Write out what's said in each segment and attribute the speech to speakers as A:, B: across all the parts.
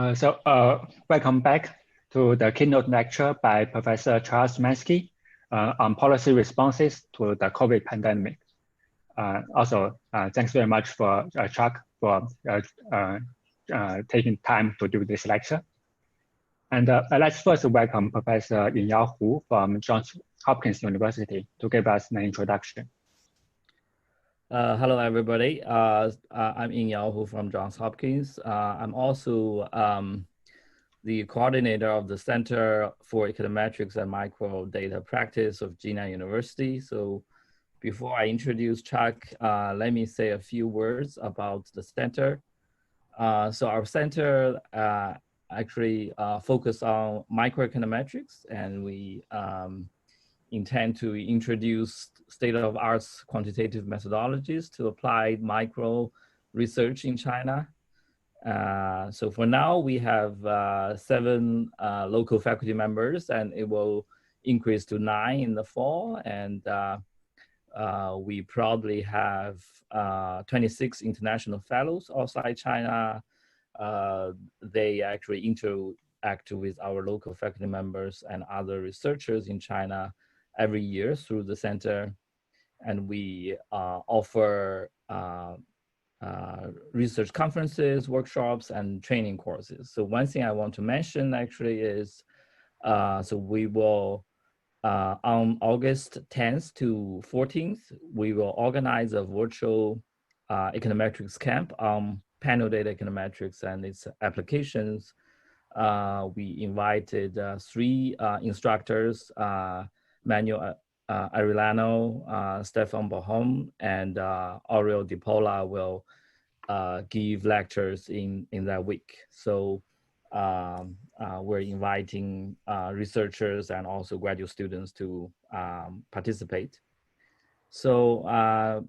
A: Welcome back to the keynote lecture by Professor Charles Manski on policy responses to the COVID pandemic. Thanks very much for Chuck for taking time to do this lecture. And let's first welcome Professor Yingyao Hu from Johns Hopkins University to give us an introduction.
B: Hello, everybody. I'm Yingyao Hu from Johns Hopkins. I'm also the coordinator of the Center for Econometrics and Microdata Practice of Jinan University. So before I introduce Chuck, let me say a few words about the center. So our center actually focus on microeconometrics, and we intend to introduce state-of-the-art quantitative methodologies to applied micro research in China. So for now, we have 7 local faculty members, and it will increase to 9 in the fall. And we probably have 26 international fellows outside China. They actually interact with our local faculty members and other researchers in China every year through the center, and we offer research conferences, workshops, and training courses. So one thing I want to mention actually is, so we will, on August 10th to 14th, we will organize a virtual econometrics camp on panel data econometrics and its applications. We invited 3 instructors, Manuel Arellano, Stefan Bohom, and Aurel Di Pola will give lectures in that week. So we're inviting researchers and also graduate students to participate. So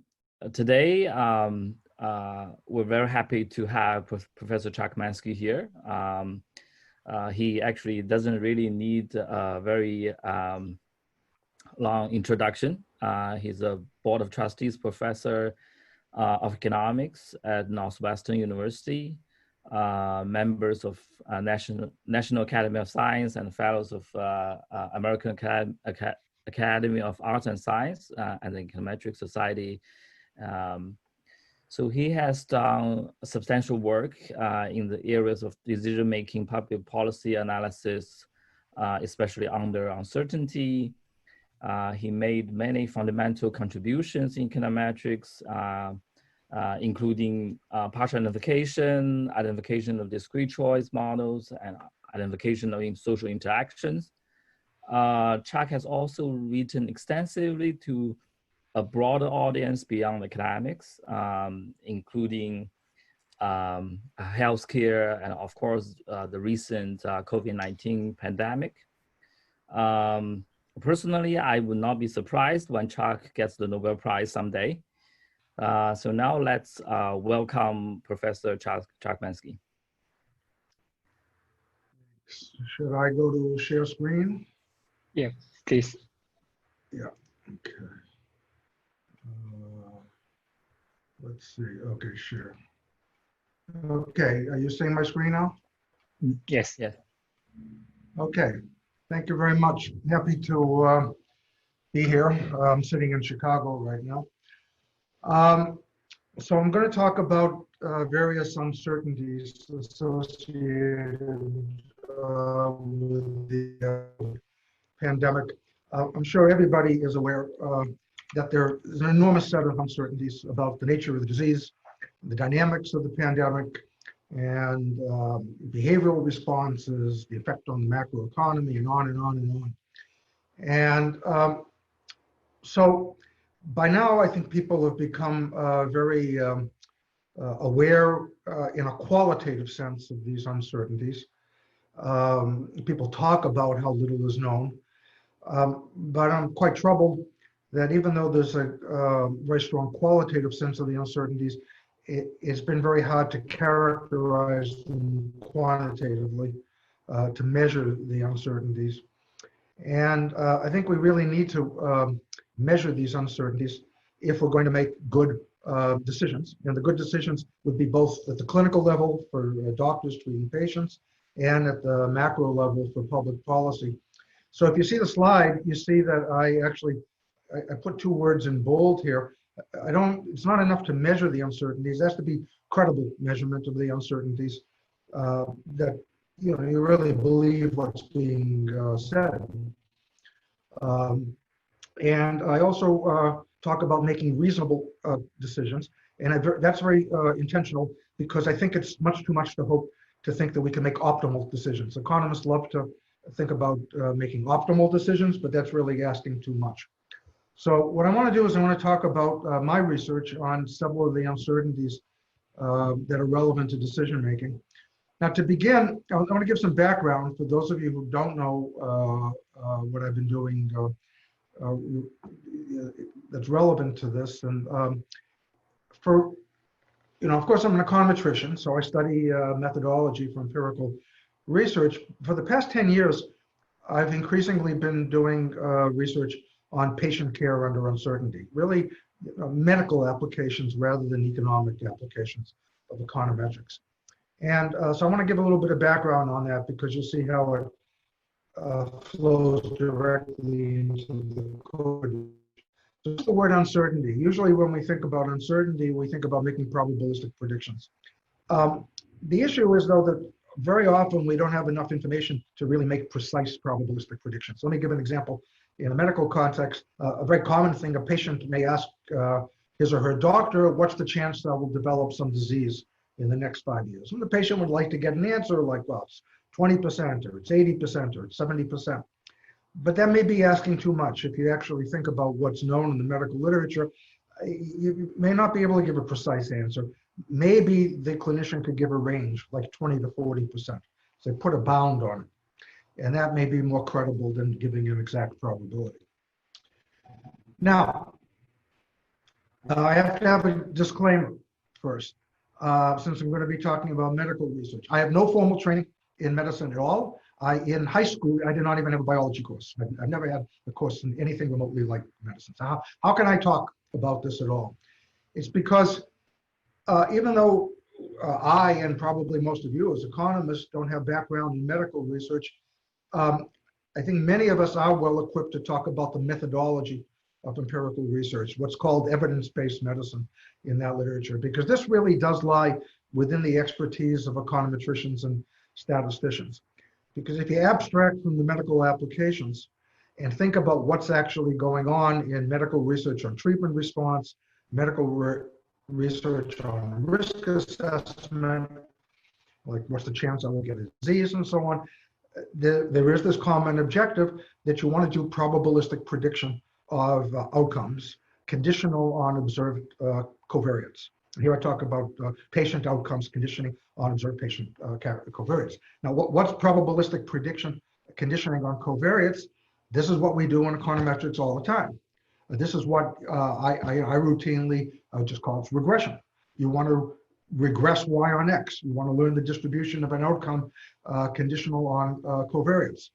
B: today, we're very happy to have Professor Chuck Manski here. He actually doesn't really need a very long introduction. He's a Board of Trustees professor of economics at Northwestern University, members of National Academy of Science and fellows of American Academy of Arts and Science and the Econometric Society. So he has done substantial work in the areas of decision-making, public policy analysis, especially under uncertainty. He made many fundamental contributions in econometrics, including partial identification of discrete choice models, and identification of social interactions. Chuck has also written extensively to a broader audience beyond academics, including healthcare and, of course, the recent COVID-19 pandemic. Personally, I would not be surprised when Chuck gets the Nobel Prize someday. So now let's welcome Professor Chuck Manski.
C: Should I go to share screen?
A: Yeah, please.
C: Yeah, okay. Let's see, okay, share. Okay, are you seeing my screen now?
A: Yes. Yes.
C: Okay, thank you very much. Happy to be here. I'm sitting in Chicago right now. So I'm going to talk about various uncertainties associated with the pandemic. I'm sure everybody is aware that there is an enormous set of uncertainties about the nature of the disease, the dynamics of the pandemic, and behavioral responses, the effect on the macroeconomy, and on and on and on. And so by now, I think people have become very aware in a qualitative sense of these uncertainties. People talk about how little is known, but I'm quite troubled that even though there's a very strong qualitative sense of the uncertainties, it's been very hard to characterize them quantitatively, to measure the uncertainties. And I think we really need to measure these uncertainties if we're going to make good decisions. And the good decisions would be both at the clinical level for doctors treating patients and at the macro level for public policy. So if you see the slide, you see that I put two words in bold here. It's not enough to measure the uncertainties. There has to be credible measurement of the uncertainties that you really believe what's being said. And I also talk about making reasonable decisions. And that's very intentional because I think it's much too much to hope to think that we can make optimal decisions. Economists love to think about making optimal decisions, but that's really asking too much. So what I want to do is I want to talk about my research on several of the uncertainties that are relevant to decision making. Now, to begin, I want to give some background for those of you who don't know what I've been doing that's relevant to this. And of course, I'm an econometrician, so I study methodology for empirical research. For the past 10 years, I've increasingly been doing research on patient care under uncertainty, really medical applications rather than economic applications of econometrics. And so I want to give a little bit of background on that because you'll see how it flows directly into the code. So the word uncertainty. Usually when we think about uncertainty, we think about making probabilistic predictions. The issue is, though, that very often we don't have enough information to really make precise probabilistic predictions. Let me give an example. In a medical context, a very common thing, a patient may ask his or her doctor, what's the chance that I will develop some disease in the next 5 years? And the patient would like to get an answer like, well, it's 20%, or it's 80%, or it's 70%. But that may be asking too much. If you actually think about what's known in the medical literature, you may not be able to give a precise answer. Maybe the clinician could give a range, like 20 to 40%. So put a bound on it. And that may be more credible than giving an exact probability. Now, I have to have a disclaimer first, since I'm going to be talking about medical research. I have no formal training in medicine at all. In high school, I did not even have a biology course. I've never had a course in anything remotely like medicine. So how can I talk about this at all? It's because even though I and probably most of you as economists don't have background in medical research, I think many of us are well equipped to talk about the methodology of empirical research, what's called evidence-based medicine in that literature, because this really does lie within the expertise of econometricians and statisticians. Because if you abstract from the medical applications and think about what's actually going on in medical research on treatment response, medical research on risk assessment, like what's the chance I will get a disease and so on, there is this common objective that you want to do probabilistic prediction of outcomes conditional on observed covariates. Here I talk about patient outcomes conditioning on observed patient covariates. Now, what's probabilistic prediction conditioning on covariates? This is what we do in econometrics all the time. This is what I routinely just call it regression. You want to regress y on x. You want to learn the distribution of an outcome conditional on covariates.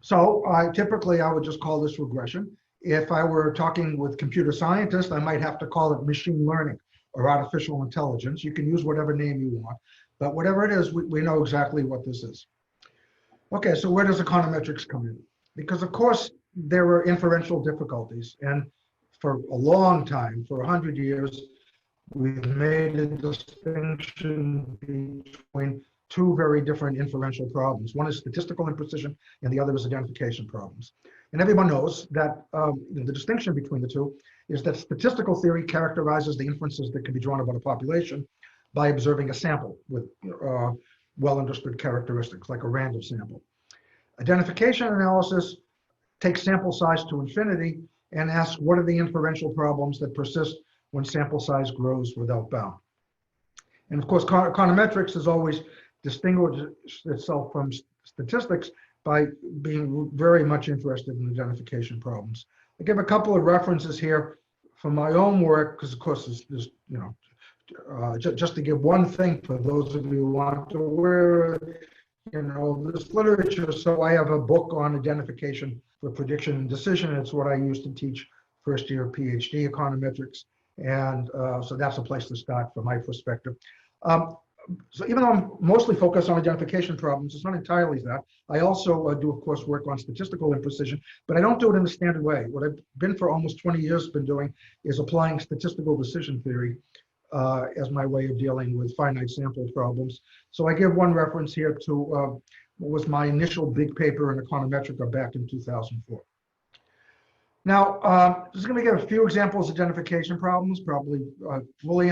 C: So typically I would just call this regression. If I were talking with computer scientists, I might have to call it machine learning or artificial intelligence. You can use whatever name you want, but whatever it is, we know exactly what this is. Okay, so where does econometrics come in? Because of course there are inferential difficulties, and for a long time, for 100 years, we've made a distinction between two very different inferential problems. One is statistical imprecision, and the other is identification problems. And everyone knows that the distinction between the two is that statistical theory characterizes the inferences that can be drawn about a population by observing a sample with well understood characteristics, like a random sample. Identification analysis takes sample size to infinity and asks what are the inferential problems that persist when sample size grows without bound. And of course, econometrics has always distinguished itself from statistics by being very much interested in identification problems. I give a couple of references here from my own work, because of course, there's just to give one thing for those of you who want to wear, this literature. So I have a book on identification for prediction and decision. It's what I used to teach first year PhD econometrics. And so that's a place to start from my perspective. So even though I'm mostly focused on identification problems, it's not entirely that. I also do, of course, work on statistical imprecision, but I don't do it in the standard way. What I've been for almost 20 years been doing is applying statistical decision theory as my way of dealing with finite sample problems. So I give one reference here to what was my initial big paper in econometrica back in 2004. Now, just going to give a few examples of identification problems, probably fully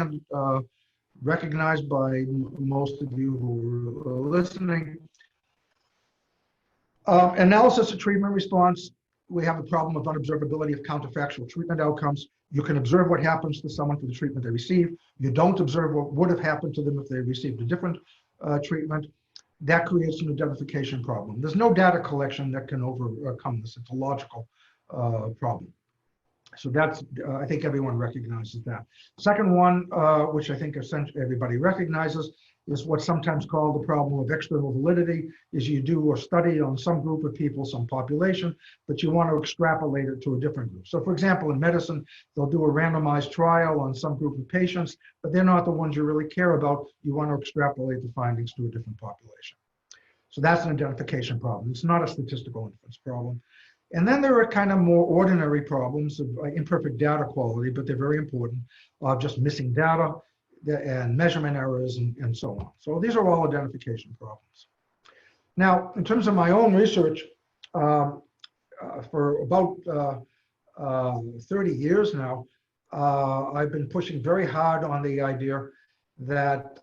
C: recognized by most of you who are listening. Analysis of treatment response. We have a problem of unobservability of counterfactual treatment outcomes. You can observe what happens to someone for the treatment they receive. You don't observe what would have happened to them if they received a different treatment. That creates an identification problem. There's no data collection that can overcome this. It's a logical problem. So that's, I think everyone recognizes that. Second one, which I think essentially everybody recognizes, is what's sometimes called the problem of external validity, is you do a study on some group of people, some population, but you want to extrapolate it to a different group. So for example, in medicine, they'll do a randomized trial on some group of patients, but they're not the ones you really care about. You want to extrapolate the findings to a different population. So that's an identification problem. It's not a statistical inference problem. And then there are kind of more ordinary problems of imperfect data quality, but they're very important, just missing data and measurement errors and so on. So these are all identification problems. Now, in terms of my own research, for about 30 years now, I've been pushing very hard on the idea that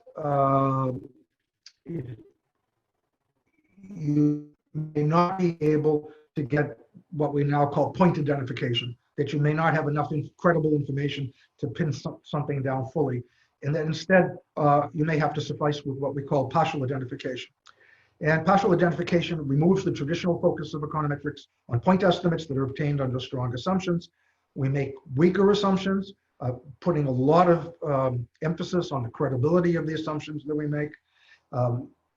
C: you may not be able to get what we now call point identification, that you may not have enough credible information to pin something down fully, and that instead you may have to suffice with what we call partial identification. And partial identification removes the traditional focus of econometrics on point estimates that are obtained under strong assumptions. We make weaker assumptions, putting a lot of emphasis on the credibility of the assumptions that we make,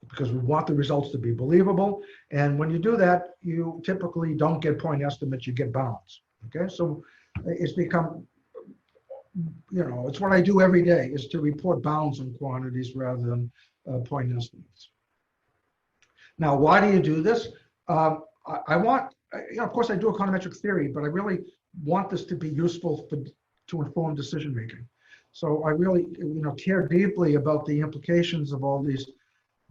C: because we want the results to be believable. And when you do that, you typically don't get point estimates, you get bounds. Okay, so it's become, it's what I do every day, is to report bounds on quantities rather than point estimates. Now, why do you do this? I want, of course I do econometric theory, but I really want this to be useful to inform decision making. So I really, care deeply about the implications of all these,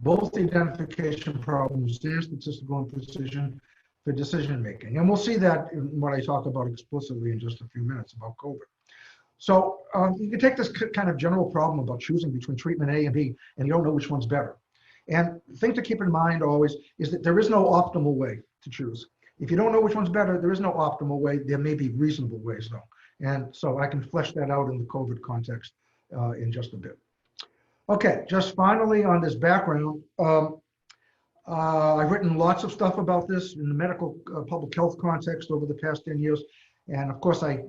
C: both the identification problems and statistical imprecision for decision making. And we'll see that in what I talk about explicitly in just a few minutes about COVID. So you can take this kind of general problem about choosing between treatment A and B, and you don't know which one's better. And the thing to keep in mind always is that there is no optimal way to choose. If you don't know which one's better, there is no optimal way. There may be reasonable ways though. And so I can flesh that out in the COVID context in just a bit. Okay, just finally on this background, I've written lots of stuff about this in the medical public health context over the past 10 years. And of course, I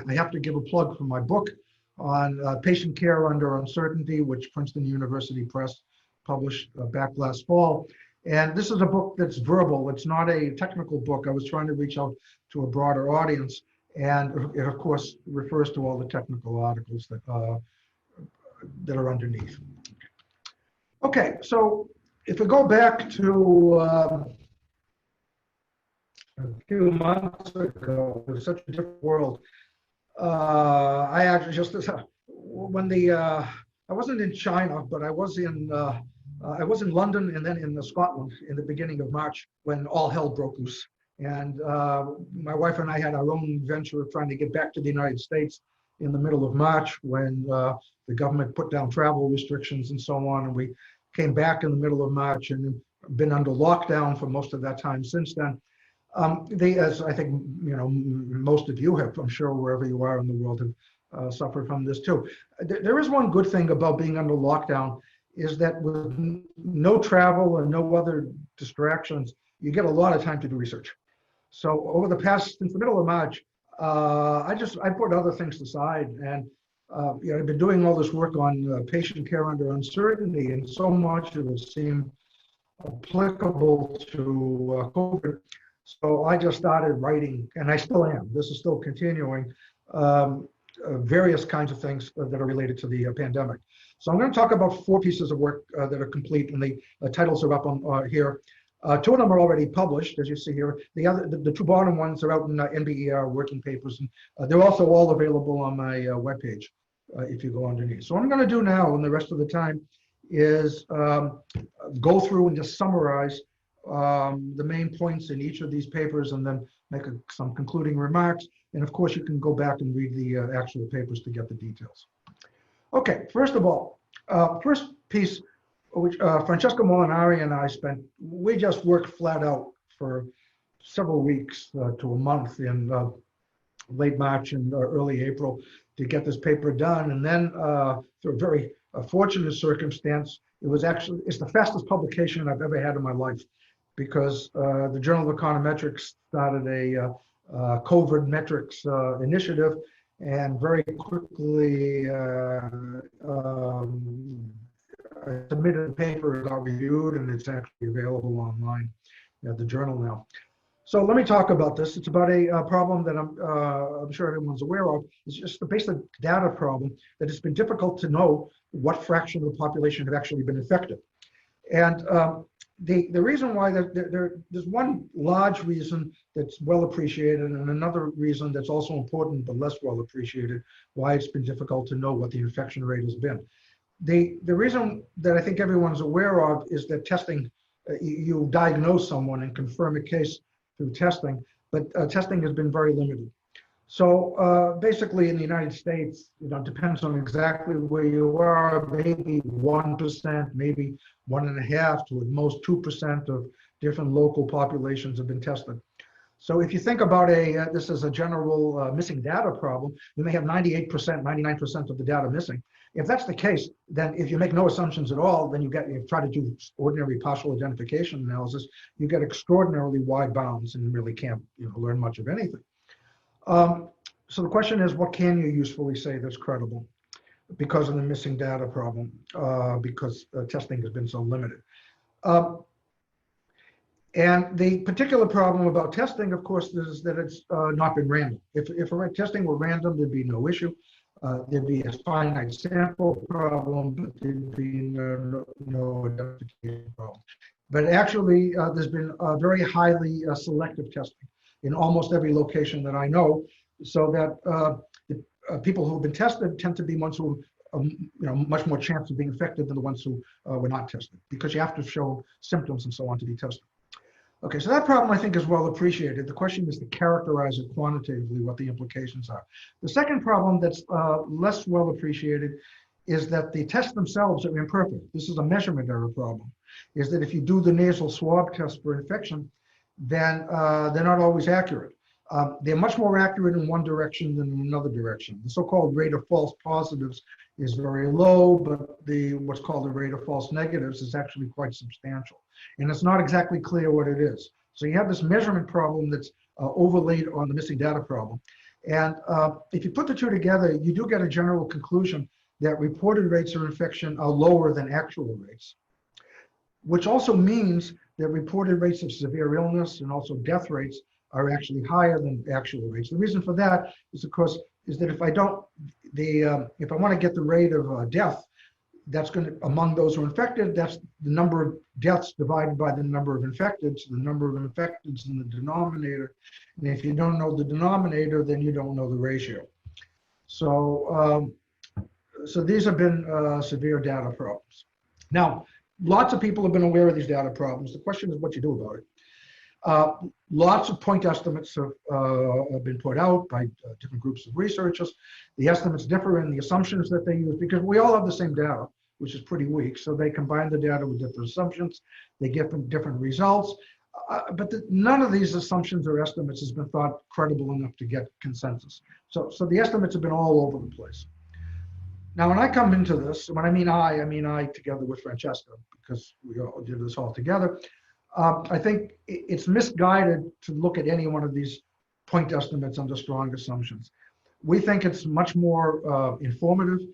C: have to give a plug for my book on patient care under uncertainty, which Princeton University Press published back last fall. And this is a book that's verbal. It's not a technical book. I was trying to reach out to a broader audience. And it, of course, refers to all the technical articles that are underneath. Okay, so if we go back to a few months ago, it was such a different world. I actually just when I wasn't in China, but I was in London and then in Scotland in the beginning of March when all hell broke loose. And my wife and I had our own venture of trying to get back to the United States in the middle of March when the government put down travel restrictions and so on. And we came back in the middle of March and been under lockdown for most of that time since then. As I think, most of you have, I'm sure wherever you are in the world have suffered from this too. There is one good thing about being under lockdown, is that with no travel and no other distractions, you get a lot of time to do research. So over the past, since the middle of March, I put other things aside, and I've been doing all this work on patient care under uncertainty, and so much of it seemed applicable to COVID. So I just started writing, and I still am. This is still continuing. various kinds of things that are related to the pandemic. So I'm going to talk about 4 pieces of work that are complete, and the titles are up on here. 2 of them are already published, as you see here. The 2 bottom ones are out in NBER working papers, and they're also all available on my webpage if you go underneath. So what I'm going to do now, and the rest of the time, is go through and just summarize the main points in each of these papers, and then make some concluding remarks. And of course, you can go back and read the actual papers to get the details. Okay, first of all, first piece, which Francesco Molinari and I we just worked flat out for several weeks to a month in late March and early April to get this paper done. And then through a very fortunate circumstance, it's the fastest publication I've ever had in my life, because the Journal of Econometrics started a COVID metrics initiative, and very quickly submitted the paper, got reviewed, and it's actually available online at the journal now. So let me talk about this. It's about a problem that I'm sure everyone's aware of. It's just a basic data problem that it's been difficult to know what fraction of the population have actually been infected. And the reason why there's one large reason that's well appreciated, and another reason that's also important but less well appreciated, why it's been difficult to know what the infection rate has been. The reason that I think everyone's aware of is that testing, you diagnose someone and confirm a case through testing, but testing has been very limited. So basically in the United States, it depends on exactly where you are, maybe 1%, maybe 1.5% to at most 2% of different local populations have been tested. So if you think about this as a general missing data problem, you may have 98%, 99% of the data missing. If that's the case, then if you make no assumptions at all, then you try to do ordinary partial identification analysis, you get extraordinarily wide bounds and really can't learn much of anything. So the question is, what can you usefully say that's credible because of the missing data problem, because testing has been so limited? And the particular problem about testing, of course, is that it's not been random. If testing were random, there'd be no issue. There'd be a finite sample problem, but there'd be no identification problem. But actually, there's been very highly selective testing in almost every location that I know, so that the people who have been tested tend to be ones who much more chance of being infected than the ones who were not tested, because you have to show symptoms and so on to be tested. Okay, so that problem I think is well appreciated. The question is to characterize it quantitatively, what the implications are. The second problem that's less well appreciated is that the tests themselves are imperfect. This is a measurement error problem, is that if you do the nasal swab test for infection, then they're not always accurate. They're much more accurate in one direction than in another direction. The so-called rate of false positives is very low, but what's called the rate of false negatives is actually quite substantial. And it's not exactly clear what it is. So you have this measurement problem that's overlaid on the missing data problem. And if you put the two together, you do get a general conclusion that reported rates of infection are lower than actual rates, which also means that reported rates of severe illness and also death rates are actually higher than actual rates. The reason for that is, of course, is that if I want to get the rate of death, that's going to, among those who are infected, that's the number of deaths divided by the number of infected. So the number of infected is in the denominator. And if you don't know the denominator, then you don't know the ratio. So, so these have been severe data problems. Now, lots of people have been aware of these data problems. The question is what you do about it. Lots of point estimates have been put out by different groups of researchers. The estimates differ in the assumptions that they use, because we all have the same data, which is pretty weak. So they combine the data with different assumptions. They get them different results. But none of these assumptions or estimates has been thought credible enough to get consensus. So the estimates have been all over the place. Now, when I come into this, when I mean I together with Francesco, because we all did this all together, I think it's misguided to look at any one of these point estimates under strong assumptions. We think it's much more informative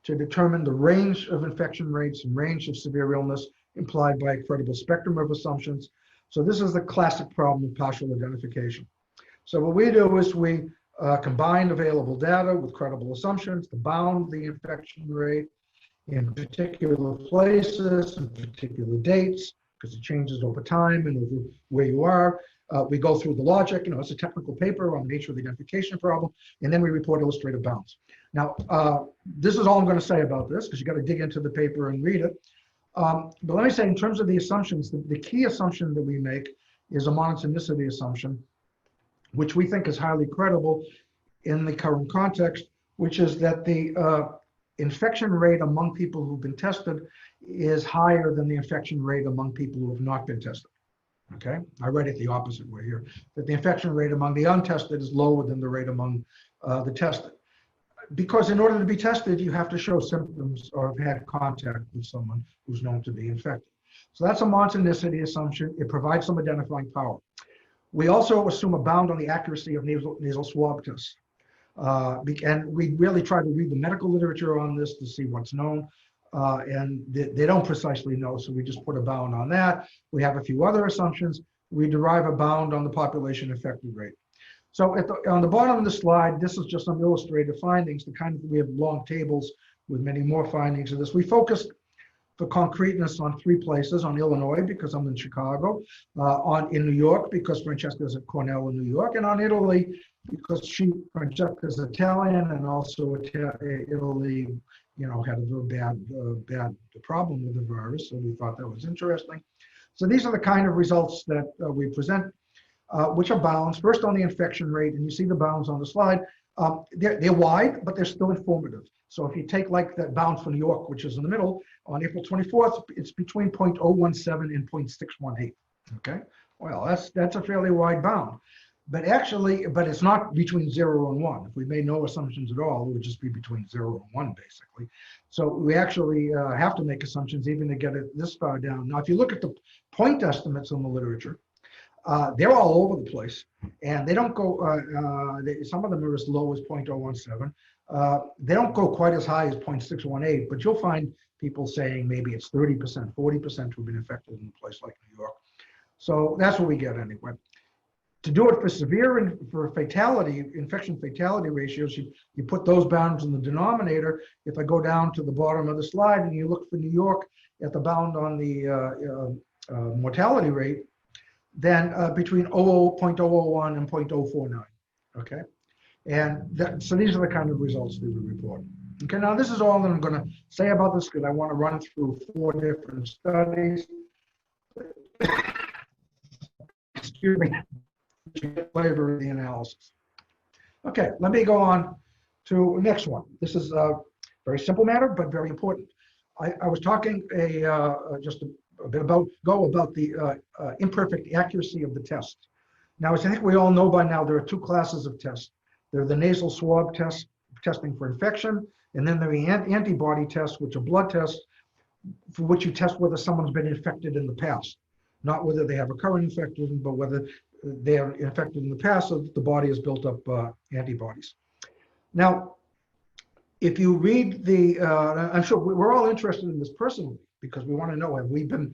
C: to determine the range of infection rates and range of severe illness implied by a credible spectrum of assumptions. So this is the classic problem of partial identification. So what we do is we combined available data with credible assumptions to bound the infection rate in particular places and particular dates, because it changes over time and over where you are. We go through the logic, it's a technical paper on the nature of the identification problem, and then we report illustrative bounds. Now, this is all I'm going to say about this, because you got to dig into the paper and read it. But let me say, in terms of the assumptions, the key assumption that we make is a monotonicity assumption, which we think is highly credible in the current context, which is that the infection rate among people who've been tested is higher than the infection rate among people who have not been tested. Okay, I read it the opposite way here, that the infection rate among the untested is lower than the rate among the tested. Because in order to be tested, you have to show symptoms or have had contact with someone who's known to be infected. So that's a monotonicity assumption. It provides some identifying power. We also assume a bound on the accuracy of nasal swab tests. And we really try to read the medical literature on this to see what's known. And they don't precisely know, so we just put a bound on that. We have a few other assumptions. We derive a bound on the population infected rate. So on the bottom of the slide, this is just some illustrative findings. We have long tables with many more findings of this. We focused for concreteness on 3 places: on Illinois, because I'm in Chicago, in New York, because Francesca's at Cornell in New York, and on Italy, because Francesca's Italian, and also Italy, had a very bad problem with the virus, so we thought that was interesting. So these are the kind of results that we present, which are bounds. First on the infection rate, and you see the bounds on the slide. They're wide, but they're still informative. So if you take like that bound for New York, which is in the middle, on April 24th, it's between 0.017 and 0.618. Okay, well, that's a fairly wide bound. But it's not between 0 and 1. If we made no assumptions at all, it would just be between 0 and 1, basically. So we actually have to make assumptions even to get it this far down. Now, if you look at the point estimates in the literature, they're all over the place, and they don't go, some of them are as low as 0.017. They don't go quite as high as 0.618, but you'll find people saying maybe it's 30%, 40% who've been infected in a place like New York. So that's what we get anyway. To do it for severe and for infection fatality ratios, you put those bounds in the denominator. If I go down to the bottom of the slide and you look for New York at the bound on the mortality rate, then between 0.001 and 0.049, okay? And so these are the kind of results that we report. Okay, now this is all that I'm gonna say about this, because I wanna run through 4 different studies. Excuse me. Flavor of the analysis. Okay, let me go on to the next one. This is a very simple matter, but very important. I was talking just a bit about the imperfect accuracy of the test. Now, as I think we all know by now, there are 2 classes of tests. There are the nasal swab tests, testing for infection, and then there are the antibody tests, which are blood tests, for which you test whether someone's been infected in the past. Not whether they have a current infection, but whether they are infected in the past, so that the body has built up antibodies. Now, if you read I'm sure we're all interested in this personally, because we want to know, have we been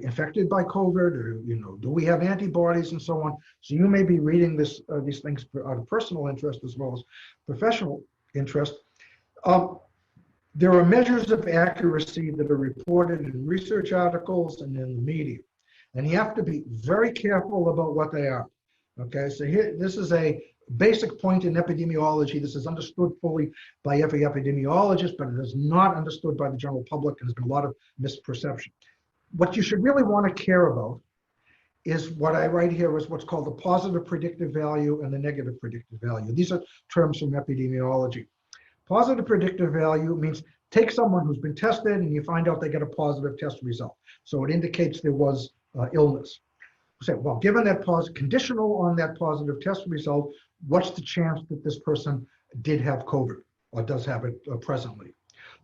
C: infected by COVID, or do we have antibodies and so on? So you may be reading these things out of personal interest as well as professional interest. There are measures of accuracy that are reported in research articles and in the media. And you have to be very careful about what they are. Okay, so here, this is a basic point in epidemiology. This is understood fully by every epidemiologist, but it is not understood by the general public, and there's been a lot of misperception. What you should really want to care about is what I write here is what's called the positive predictive value and the negative predictive value. These are terms from epidemiology. Positive predictive value means take someone who's been tested and you find out they get a positive test result. So it indicates there was illness. Say, well, given that conditional on that positive test result, what's the chance that this person did have COVID or does have it presently?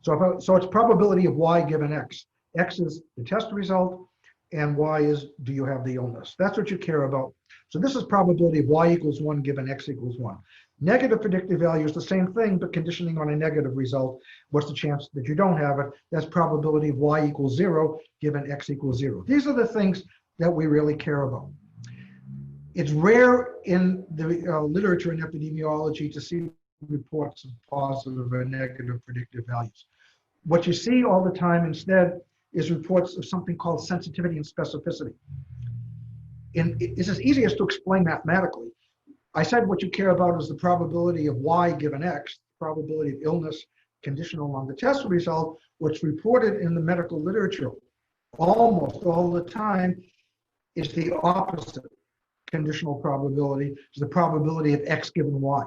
C: So it's probability of Y given X. X is the test result, and Y is, do you have the illness? That's what you care about. So this is probability of Y equals 1 given X equals 1. Negative predictive value is the same thing, but conditioning on a negative result. What's the chance that you don't have it? That's probability of Y equals 0 given X equals 0. These are the things that we really care about. It's rare in the literature in epidemiology to see reports of positive and negative predictive values. What you see all the time instead is reports of something called sensitivity and specificity. And this is easiest to explain mathematically. I said what you care about is the probability of Y given X, probability of illness conditional on the test result. What's reported in the medical literature almost all the time is the opposite. Conditional probability is the probability of X given Y.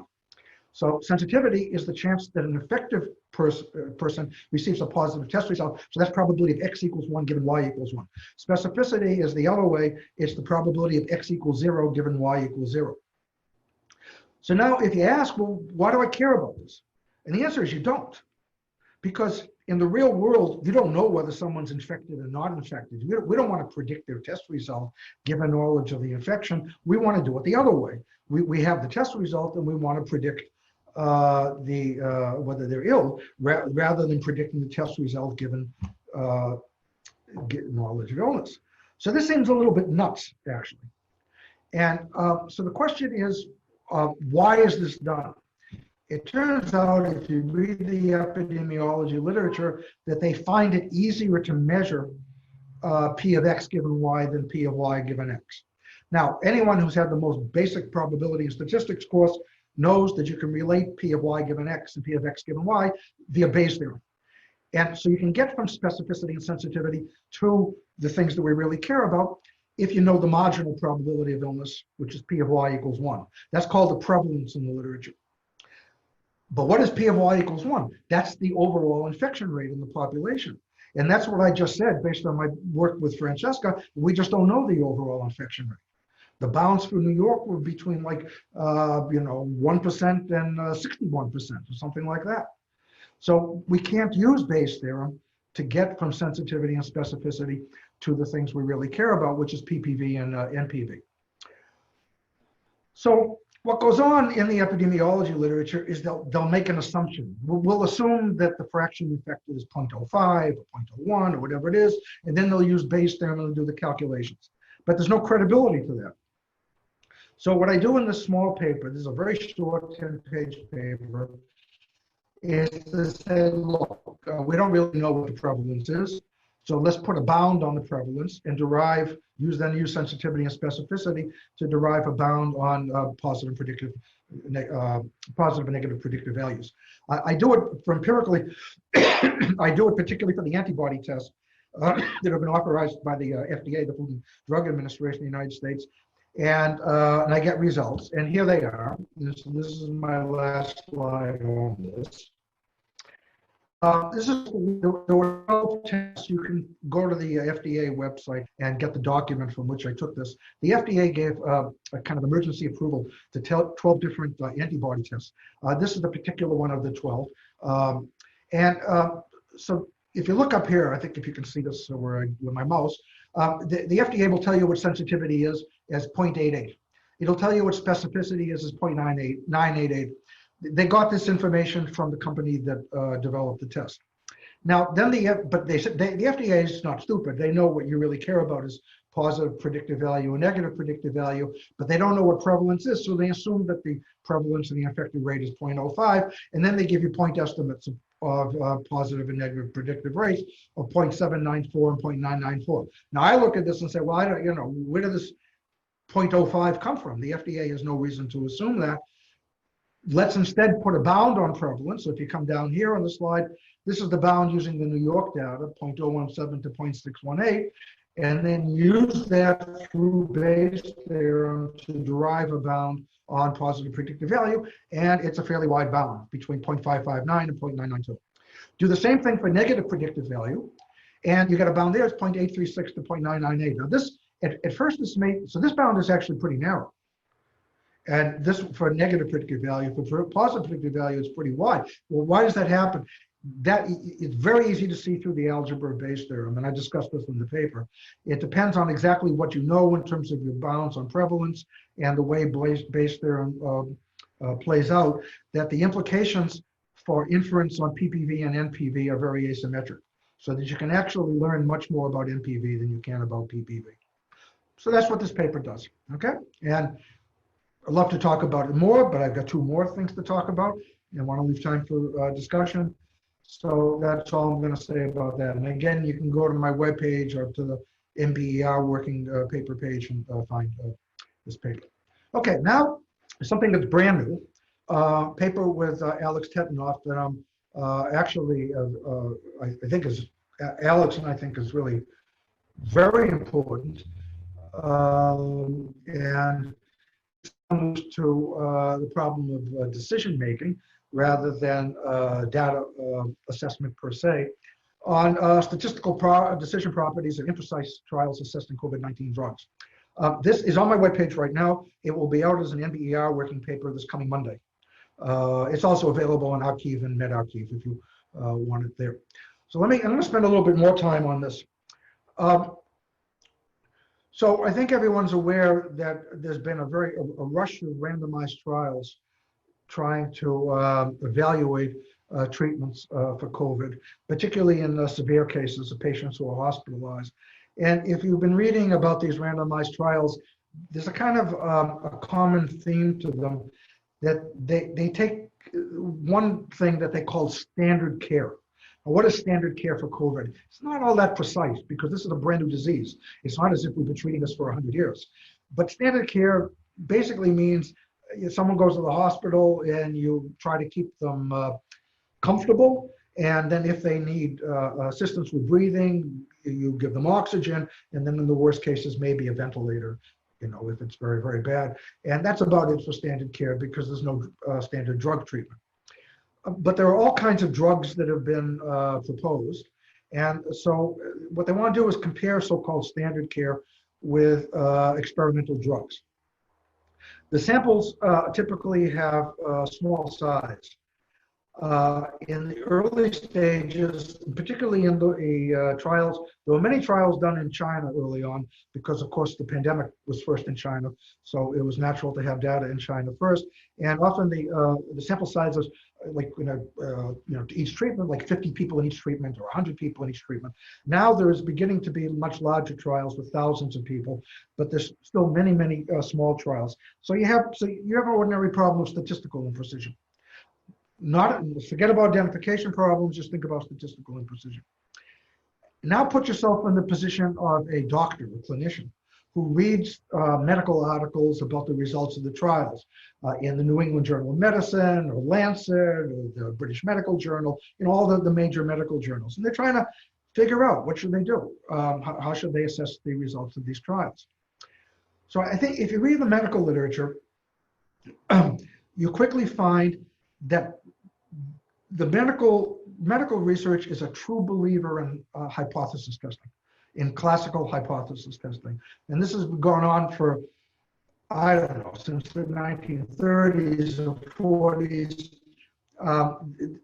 C: So sensitivity is the chance that an effective person receives a positive test result. So that's probability of X equals 1 given Y equals 1. Specificity is the other way. It's the probability of X equals 0 given Y equals 0. So now if you ask, well, why do I care about this? And the answer is you don't. Because in the real world, you don't know whether someone's infected or not infected. We don't want to predict their test result given knowledge of the infection. We want to do it the other way. We have the test result and we want to predict whether they're ill rather than predicting the test result given knowledge of illness. So this seems a little bit nuts, actually. And so the question is, why is this done? It turns out, if you read the epidemiology literature, that they find it easier to measure P of X given Y than P of Y given X. Now, anyone who's had the most basic probability and statistics course knows that you can relate P of Y given X and P of X given Y via Bayes' theorem. And so you can get from specificity and sensitivity to the things that we really care about if you know the marginal probability of illness, which is P of Y equals 1. That's called the prevalence in the literature. But what is P of Y equals 1? That's the overall infection rate in the population. And that's what I just said based on my work with Francesca. We just don't know the overall infection rate. The bounds for New York were between 1% and 61% or something like that. So we can't use Bayes' theorem to get from sensitivity and specificity to the things we really care about, which is PPV and NPV. So what goes on in the epidemiology literature is they'll make an assumption. We'll assume that the fraction infected is 0.05 or 0.01 or whatever it is, and then they'll use Bayes' theorem and do the calculations. But there's no credibility to that. So what I do in this small paper, this is a very short 10-page paper, is to say, look, we don't really know what the prevalence is. So let's put a bound on the prevalence and use sensitivity and specificity to derive a bound on positive and negative predictive values. I do it for empirically, I do it particularly for the antibody tests that have been authorized by the FDA, the Food and Drug Administration of the United States. And I get results, and here they are. This is my last slide on this. There were 12 tests. You can go to the FDA website and get the document from which I took this. The FDA gave a kind of emergency approval to 12 different antibody tests. This is the particular one of the 12. So if you look up here, I think if you can see this with my mouse, the FDA will tell you what sensitivity is as 0.88. It'll tell you what specificity is as 0.988. They got this information from the company that developed the test. Now, then the FDA is not stupid. They know what you really care about is positive predictive value and negative predictive value, but they don't know what prevalence is. So they assume that the prevalence and the infected rate is 0.05, and then they give you point estimates of positive and negative predictive rates of 0.794 and 0.994. Now I look at this and say, well, I don't, where did this 0.05 come from? The FDA has no reason to assume that. Let's instead put a bound on prevalence. So if you come down here on the slide, this is the bound using the New York data, 0.017 to 0.618, and then use that through Bayes' theorem to derive a bound on positive predictive value, and it's a fairly wide bound between 0.559 and 0.992. Do the same thing for negative predictive value, and you got a bound there, it's 0.836 to 0.998. Now this, at first this so this bound is actually pretty narrow. And this for negative predictive value, for positive predictive value, is pretty wide. Well, why does that happen? That it's very easy to see through the algebra of Bayes' theorem, and I discussed this in the paper. It depends on exactly what you know in terms of your bounds on prevalence and the way Bayes' theorem plays out, that the implications for inference on PPV and NPV are very asymmetric, so that you can actually learn much more about NPV than you can about PPV. So that's what this paper does, okay? And I'd love to talk about it more, but I've got two more things to talk about and I want to leave time for discussion. So that's all I'm going to say about that. And again, you can go to my webpage or to the NBER working paper page and find this paper. Okay, now something that's brand new, paper with Alex Tetinoff that I'm actually, I think is, Alex and I think is really very important. And comes to the problem of decision making rather than data assessment per se on statistical decision properties and imprecise trials assessing COVID-19 drugs. This is on my webpage right now. It will be out as an NBER working paper this coming Monday. It's also available on Archive and medRxiv if you want it there. So I'm going to spend a little bit more time on this. So I think everyone's aware that there's been a rush of randomized trials trying to evaluate treatments for COVID, particularly in severe cases of patients who are hospitalized. And if you've been reading about these randomized trials, there's a kind of a common theme to them that they take one thing that they call standard care. Now, what is standard care for COVID? It's not all that precise because this is a brand new disease. It's not as if we've been treating this for 100 years. But standard care basically means if someone goes to the hospital and you try to keep them comfortable. And then if they need assistance with breathing, you give them oxygen. And then in the worst cases, maybe a ventilator, you know, if it's very, very bad. And that's about it for standard care because there's no standard drug treatment. But there are all kinds of drugs that have been proposed. And so what they want to do is compare so-called standard care with experimental drugs. The samples typically have a small size. In the early stages, particularly in the trials, there were many trials done in China early on because, of course, the pandemic was first in China, so it was natural to have data in China first. And often the sample sizes, like to each treatment, like 50 people in each treatment or 100 people in each treatment. Now there is beginning to be much larger trials with thousands of people, but there's still many, many small trials. So you have an ordinary problem of statistical imprecision. Forget about identification problems, just think about statistical imprecision. Now put yourself in the position of a doctor, a clinician, who reads medical articles about the results of the trials in the New England Journal of Medicine or Lancet or the British Medical Journal, all the major medical journals. And they're trying to figure out what should they do? How should they assess the results of these trials? So I think if you read the medical literature, you quickly find that the medical research is a true believer in hypothesis testing, in classical hypothesis testing. And this has been going on for, I don't know, since the 1930s or 40s.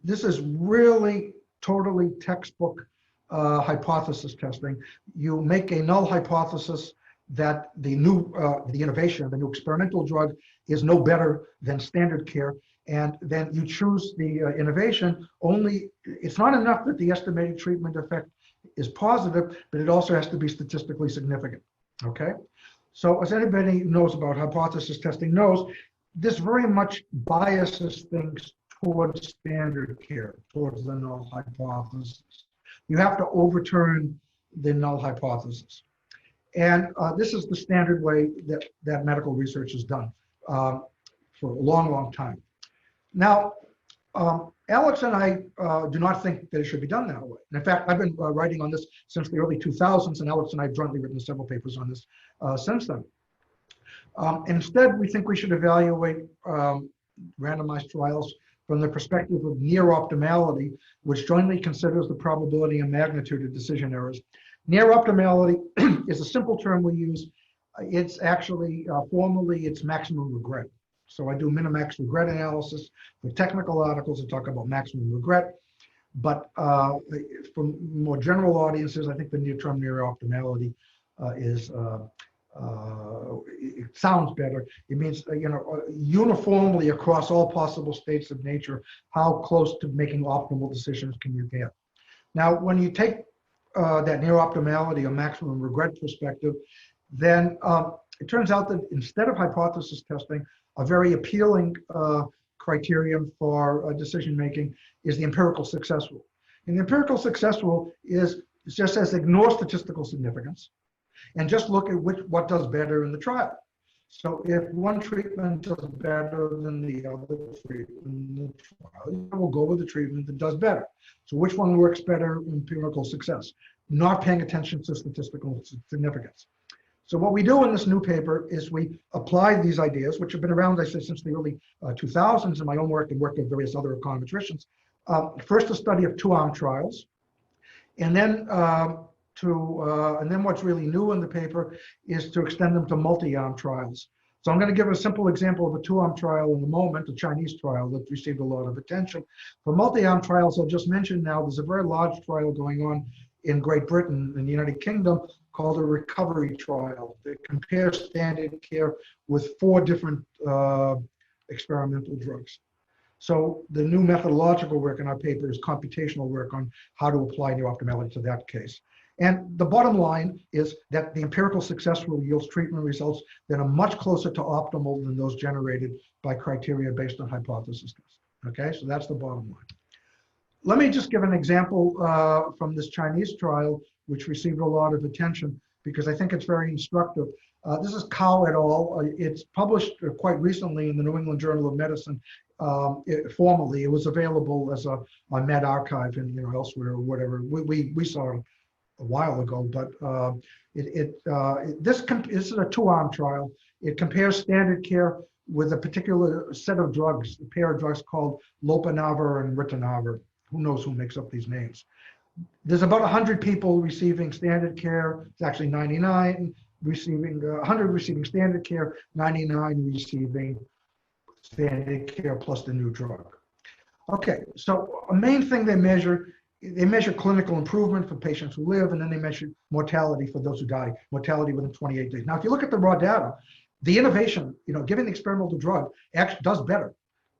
C: This is really totally textbook hypothesis testing. You make a null hypothesis that the innovation, the new experimental drug is no better than standard care. And then you choose the innovation only. It's not enough that the estimated treatment effect is positive, but it also has to be statistically significant, okay? So as anybody who knows about hypothesis testing knows, this very much biases things towards standard care, towards the null hypothesis. You have to overturn the null hypothesis. And this is the standard way that medical research is done for a long, long time. Now, Alex and I do not think that it should be done that way. And in fact, I've been writing on this since the early 2000s, and Alex and I have jointly written several papers on this since then. Instead, we think we should evaluate randomized trials from the perspective of near optimality, which jointly considers the probability and magnitude of decision errors. Near optimality is a simple term we use. It's actually, formally, it's maximum regret. So I do minimax regret analysis. For technical articles, I talk about maximum regret. But for more general audiences, I think the near term near optimality it sounds better. It means, uniformly across all possible states of nature, how close to making optimal decisions can you get? Now, when you take that near optimality or maximum regret perspective, then it turns out that instead of hypothesis testing, a very appealing criterion for decision making is the empirical success rule. And the empirical success rule is just says ignore statistical significance and just look at what does better in the trial. So if one treatment does better than the other treatment in the trial, we'll go with the treatment that does better. So which one works better in empirical success? Not paying attention to statistical significance. So what we do in this new paper is we apply these ideas, which have been around, I say, since the early 2000s in my own work and work of various other econometricians. First, a study of two-arm trials, and then what's really new in the paper is to extend them to multi-arm trials. So I'm going to give a simple example of a two-arm trial in a moment, a Chinese trial that received a lot of attention. For multi-arm trials, I'll just mention now, there's a very large trial going on in Great Britain, in the United Kingdom, called a recovery trial that compares standard care with 4 different experimental drugs. So the new methodological work in our paper is computational work on how to apply neophthalmology to that case. And the bottom line is that the empirical success rule yields treatment results that are much closer to optimal than those generated by criteria based on hypothesis tests. Okay, so that's the bottom line. Let me just give an example from this Chinese trial, which received a lot of attention because I think it's very instructive. This is Cao et al. It's published quite recently in the New England Journal of Medicine. Formally, it was available as on medRxiv and elsewhere or whatever. We saw it a while ago, but this is a two-arm trial. It compares standard care with a particular set of drugs, a pair of drugs called lopinavir and ritonavir. Who knows who makes up these names? There's about 100 people receiving standard care. It's actually 99 receiving, 100 receiving standard care, 99 receiving standard care plus the new drug. Okay, so a main thing they measure clinical improvement for patients who live, and then they measure mortality for those who die, mortality within 28 days. Now, if you look at the raw data, the innovation, giving the experimental drug actually does better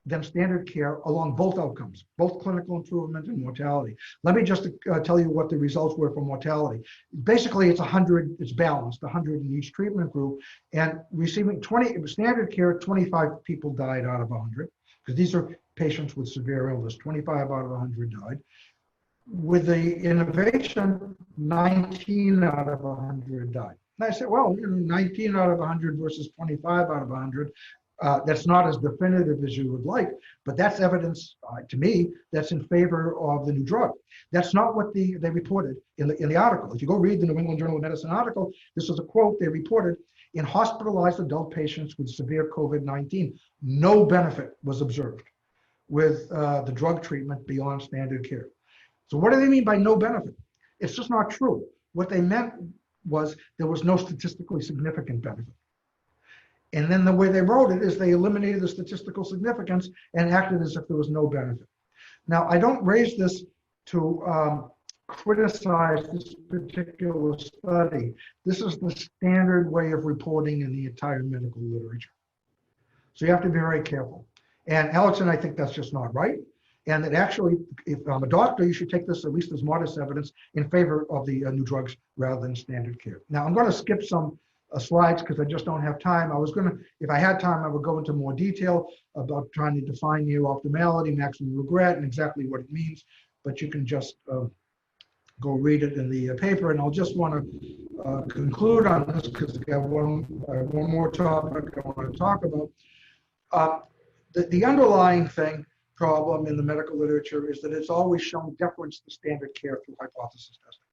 C: than standard care along both outcomes, both clinical improvement and mortality. Let me just tell you what the results were for mortality. Basically, it's 100, it's balanced, 100 in each treatment group, and receiving standard care, 25 people died out of 100, because these are patients with severe illness, 25 out of 100 died. With the innovation, 19 out of 100 died. And I said, well, 19 out of 100 versus 25 out of 100, that's not as definitive as you would like, but that's evidence to me that's in favor of the new drug. That's not what they reported in the article. If you go read the New England Journal of Medicine article, this is a quote they reported: in hospitalized adult patients with severe COVID-19, no benefit was observed with the drug treatment beyond standard care. So what do they mean by no benefit? It's just not true. What they meant was there was no statistically significant benefit. And then the way they wrote it is they eliminated the statistical significance and acted as if there was no benefit. Now, I don't raise this to criticize this particular study. This is the standard way of reporting in the entire medical literature. So you have to be very careful. And Alex and I think that's just not right. And that actually, if I'm a doctor, you should take this at least as modest evidence in favor of the new drugs rather than standard care. Now, I'm going to skip some slides because I just don't have time. I was going to, if I had time, I would go into more detail about trying to define neophthalmology, maximum regret, and exactly what it means. But you can just go read it in the paper. And I'll just want to conclude on this because I have one more topic I want to talk about. The underlying problem in the medical literature is that it's always shown deference to standard care through hypothesis testing.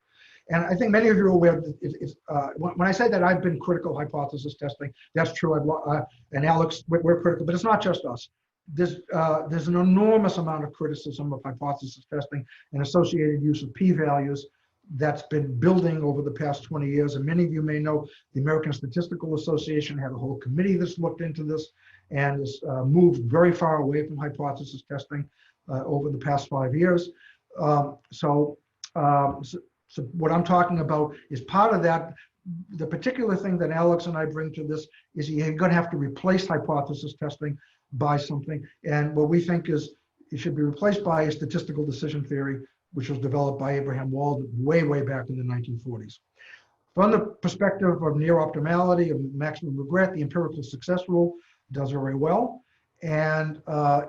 C: And I think many of you are aware that when I say that I've been critical hypothesis testing, that's true. And Alex, we're critical, but it's not just us. There's an enormous amount of criticism of hypothesis testing and associated use of p-values that's been building over the past 20 years. And many of you may know the American Statistical Association had a whole committee that's looked into this and has moved very far away from hypothesis testing over the past 5 years. So what I'm talking about is part of that. The particular thing that Alex and I bring to this is you're going to have to replace hypothesis testing by something. And what we think is it should be replaced by a statistical decision theory, which was developed by Abraham Wald way back in the 1940s. From the perspective of near optimality and maximum regret, the empirical success rule does very well. And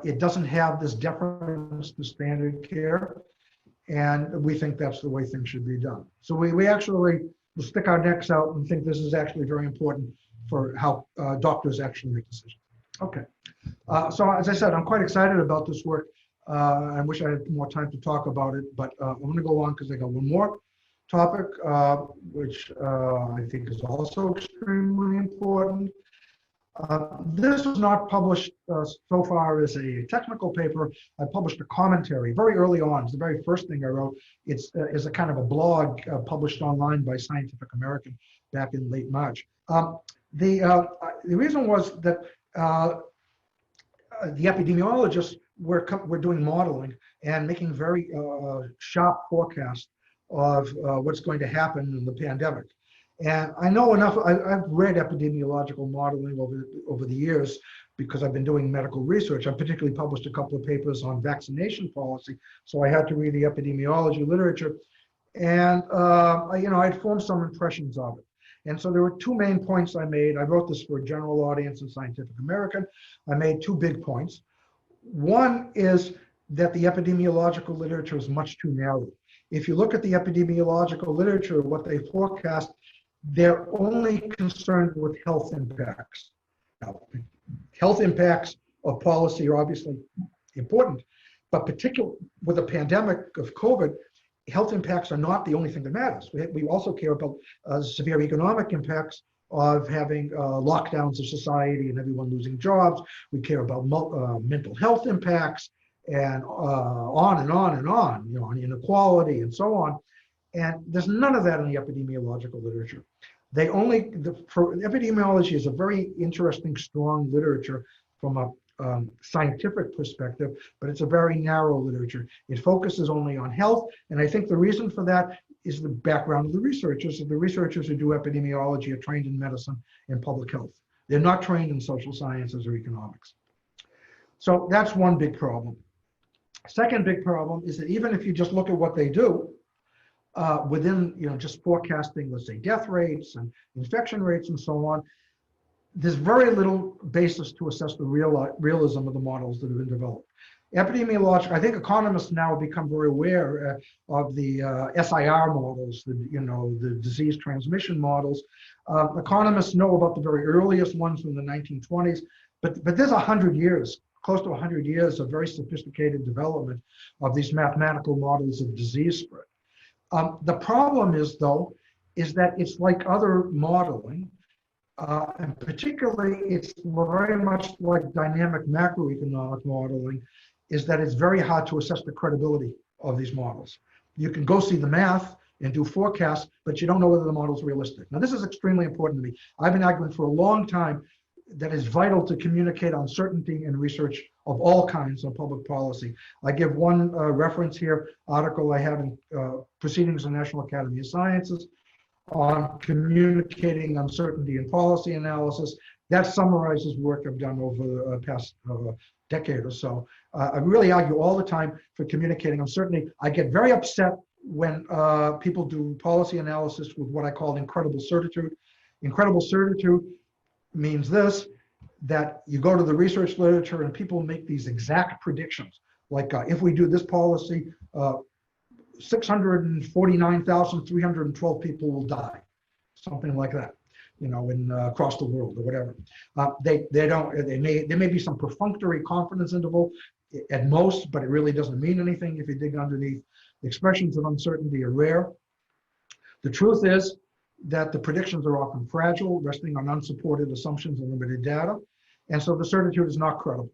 C: it doesn't have this deference to standard care. And we think that's the way things should be done. So we actually will stick our necks out and think this is actually very important for how doctors actually make decisions. Okay. So as I said, I'm quite excited about this work. I wish I had more time to talk about it, but I'm going to go on because I got one more topic, which I think is also extremely important. This was not published so far as a technical paper. I published a commentary very early on. It's the very first thing I wrote. It's is a kind of a blog published online by Scientific American back in late March. The reason was that the epidemiologists were doing modeling and making very sharp forecasts of what's going to happen in the pandemic. And I know enough, I've read epidemiological modeling over the years because I've been doing medical research. I particularly published a couple of papers on vaccination policy, so I had to read the epidemiology literature. And I'd formed some impressions of it. And so there were two main points I made. I wrote this for a general audience in Scientific American. I made two big points. One is that the epidemiological literature is much too narrow. If you look at the epidemiological literature, what they forecast, they're only concerned with health impacts. Now, health impacts of policy are obviously important, but particularly with a pandemic of COVID, health impacts are not the only thing that matters. We also care about severe economic impacts of having lockdowns of society and everyone losing jobs. We care about mental health impacts and on and on and on, on inequality and so on. And there's none of that in the epidemiological literature. Epidemiology is a very interesting, strong literature from a scientific perspective, but it's a very narrow literature. It focuses only on health. And I think the reason for that is the background of the researchers. The researchers who do epidemiology are trained in medicine and public health. They're not trained in social sciences or economics. So that's one big problem. Second big problem is that even if you just look at what they do, within just forecasting, let's say, death rates and infection rates and so on, there's very little basis to assess the realism of the models that have been developed. Epidemiological, I think economists now have become very aware of the SIR models, the disease transmission models. Economists know about the very earliest ones from the 1920s, but there's 100 years, close to 100 years of very sophisticated development of these mathematical models of disease spread. The problem is, though, is that it's like other modeling, and particularly it's very much like dynamic macroeconomic modeling, is that it's very hard to assess the credibility of these models. You can go see the math and do forecasts, but you don't know whether the model is realistic. Now, this is extremely important to me. I've been arguing for a long time that it's vital to communicate uncertainty in research of all kinds of public policy. I give one reference here, article I have in Proceedings of the National Academy of Sciences on communicating uncertainty in policy analysis. That summarizes work I've done over the past decade or so. I really argue all the time for communicating uncertainty. I get very upset when people do policy analysis with what I call incredible certitude. Incredible certitude means this, that you go to the research literature and people make these exact predictions. Like if we do this policy, 649,312 people will die, something like that, across the world or whatever. There may be some perfunctory confidence interval at most, but it really doesn't mean anything if you dig underneath. Expressions of uncertainty are rare. The truth is that the predictions are often fragile, resting on unsupported assumptions and limited data. And so the certitude is not credible.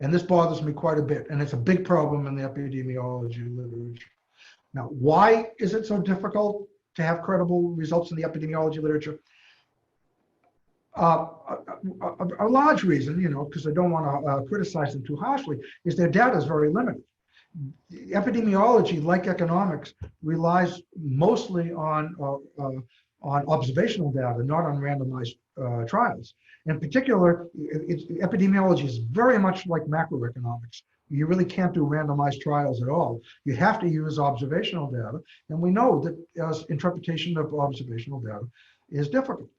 C: And this bothers me quite a bit. And it's a big problem in the epidemiology literature. Now, why is it so difficult to have credible results in the epidemiology literature? A large reason, because I don't want to criticize them too harshly, is their data is very limited. Epidemiology, like economics, relies mostly on observational data, not on randomized trials. In particular, epidemiology is very much like macroeconomics. you really can't do randomized trials at all. You have to use observational data. And we know that interpretation of observational data is difficult.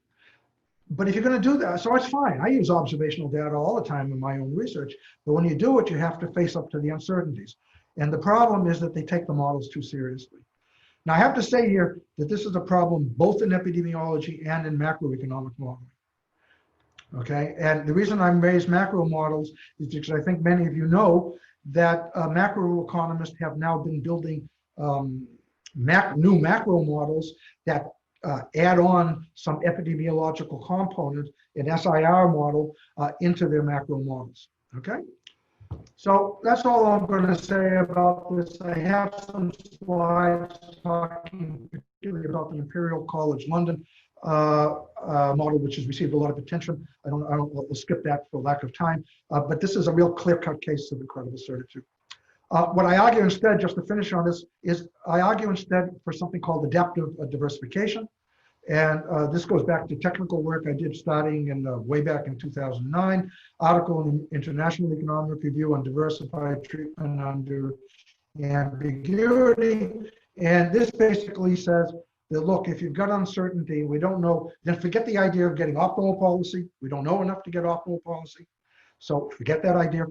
C: But if you're going to do that, so it's fine. I use observational data all the time in my own research. But when you do it, you have to face up to the uncertainties. And the problem is that they take the models too seriously. Now, I have to say here that this is a problem both in epidemiology and in macroeconomic modeling. Okay, and the reason I raise macro models is because I think many of you know that macroeconomists have now been building new macro models that add on some epidemiological component, an SIR model, into their macro models. Okay, so that's all I'm going to say about this. I have some slides talking particularly about the Imperial College London model, which has received a lot of attention. We'll skip that for lack of time. But this is a real clear-cut case of incredible certitude. What I argue instead, just to finish on this, is I argue instead for something called adaptive diversification. And this goes back to technical work I did starting in way back in 2009, article in the International Economic Review on diversified treatment under ambiguity. And this basically says that, look, if you've got uncertainty, we don't know, then forget the idea of getting optimal policy. We don't know enough to get optimal policy. So forget that idea,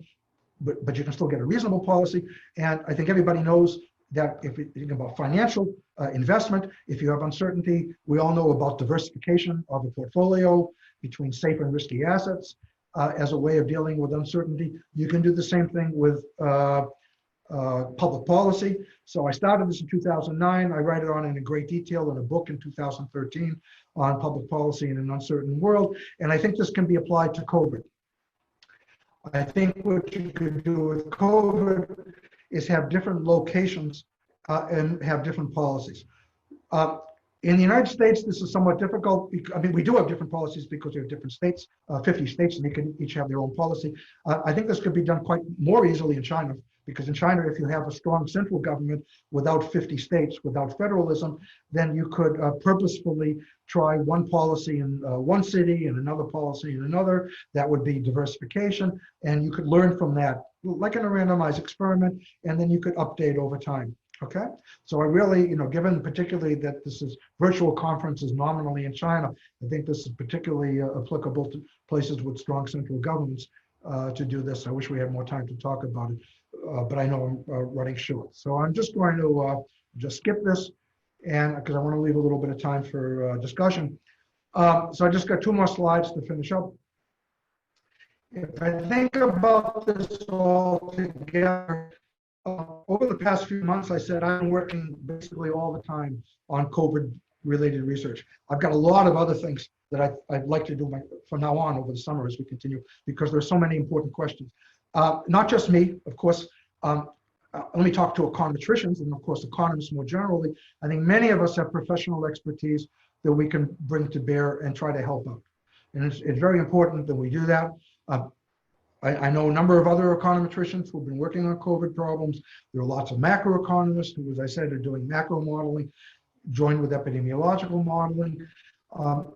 C: but you can still get a reasonable policy. And I think everybody knows that if you think about financial investment, if you have uncertainty, we all know about diversification of a portfolio between safe and risky assets as a way of dealing with uncertainty. You can do the same thing with public policy. So I started this in 2009. I write it on in great detail in a book in 2013 on public policy in an uncertain world. And I think this can be applied to COVID. I think what you could do with COVID is have different locations and have different policies. In the United States, this is somewhat difficult. I mean, we do have different policies because we have different states, 50 states, and they can each have their own policy. I think this could be done quite more easily in China, because in China, if you have a strong central government without 50 states, without federalism, then you could purposefully try one policy in one city and another policy in another. That would be diversification, and you could learn from that, like in a randomized experiment, and then you could update over time. Okay, so I really, given particularly that this is virtual conferences nominally in China, I think this is particularly applicable to places with strong central governments to do this. I wish we had more time to talk about it, but I know I'm running short. So I'm just going to just skip this, and because I want to leave a little bit of time for discussion. So I just got 2 more slides to finish up. If I think about this all together, over the past few months, I said I'm working basically all the time on COVID-related research. I've got a lot of other things that I'd like to do from now on over the summer as we continue, because there's so many important questions. Not just me, of course. Let me talk to econometricians and, of course, economists more generally. I think many of us have professional expertise that we can bring to bear and try to help out. And it's very important that we do that. I know a number of other econometricians who've been working on COVID problems. There are lots of macroeconomists who, as I said, are doing macro modeling, joined with epidemiological modeling.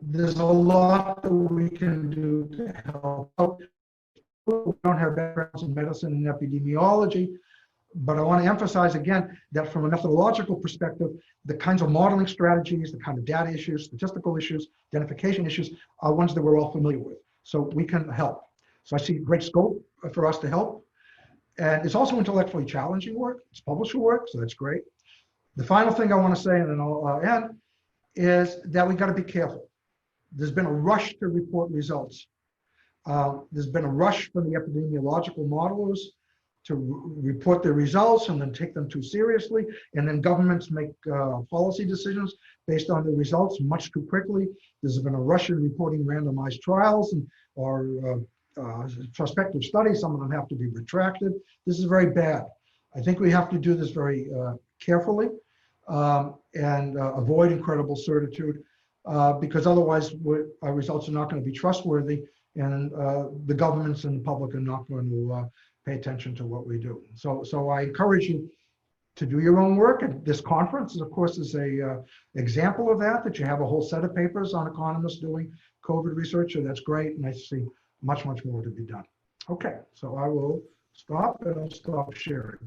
C: There's a lot that we can do to help out. We don't have backgrounds in medicine and epidemiology, but I want to emphasize again that from a methodological perspective, the kinds of modeling strategies, the kind of data issues, statistical issues, identification issues are ones that we're all familiar with. So we can help. So I see great scope for us to help. And it's also intellectually challenging work. It's publisher work, so that's great. The final thing I want to say, and then I'll end, is that we got to be careful. There's been a rush to report results. There's been a rush from the epidemiological modelers to report their results and then take them too seriously. And then governments make policy decisions based on the results much too quickly. There's been a rush in reporting randomized trials or prospective studies. Some of them have to be retracted. This is very bad. I think we have to do this very carefully and avoid incredible certitude because otherwise our results are not going to be trustworthy, and the governments and the public are not going to pay attention to what we do. So I encourage you to do your own work. And this conference, of course, is a example of that you have a whole set of papers on economists doing COVID research, and that's great. And I see much more to be done. Okay, so I will stop and I'll stop sharing.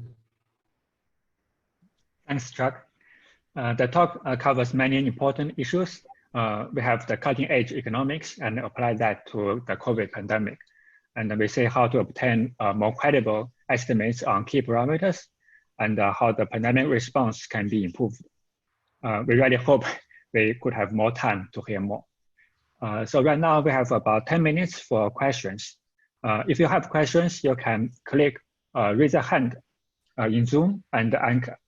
A: Thanks, Chuck. The talk covers many important issues. We have the cutting-edge economics and apply that to the COVID pandemic. And we see how to obtain more credible estimates on key parameters and how the pandemic response can be improved. We really hope we could have more time to hear more. So right now we have about 10 minutes for questions. If you have questions, you can click raise a hand in Zoom, and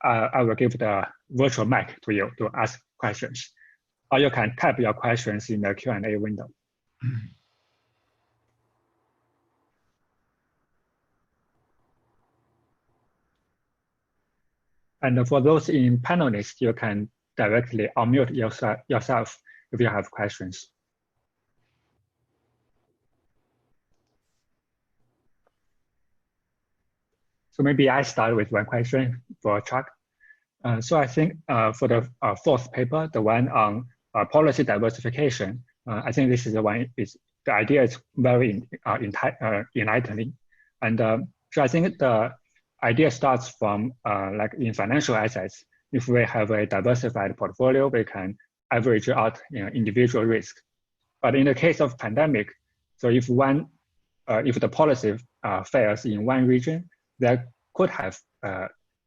A: I will give the virtual mic to you to ask questions. Or you can type your questions in the Q&A window. And for those in panelists, you can directly unmute yourself if you have questions. So maybe I start with one question for Chuck. So I think for the fourth paper, the one on policy diversification, I think this is the one, the idea is very enlightening. And so I think the idea starts from like in financial assets. If we have a diversified portfolio, we can average out individual risk. But in the case of pandemic, so if the policy fails in one region, that could have